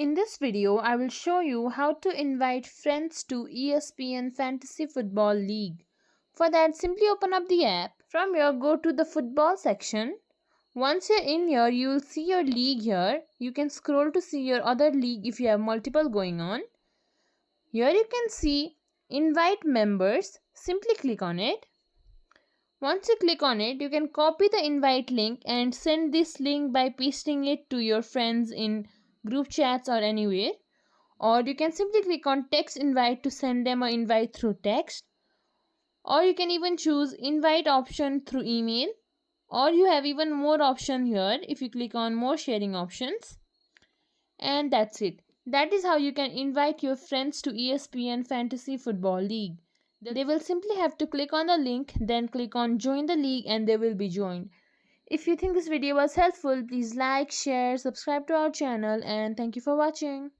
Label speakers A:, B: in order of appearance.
A: In this video, I will show you how to invite friends to ESPN Fantasy Football League. For that, simply open up the app. From here, go to the football section. Once you're in here, you will see your league here. You can scroll to see your other league if you have multiple going on. Here you can see invite members. Simply click on it. Once you click on it, you can copy the invite link and send this link by pasting it to your friends in group chats or anywhere. Or you can simply click on text invite to send them an invite through text. Or you can even choose invite option through email. Or you have even more option here if you click on more sharing options. And that's it. That is how you can invite your friends to ESPN Fantasy Football League. They will simply have to click on the link, then click on join the league and they will be joined. If you think this video was helpful, please like, share, subscribe to our channel and thank you for watching.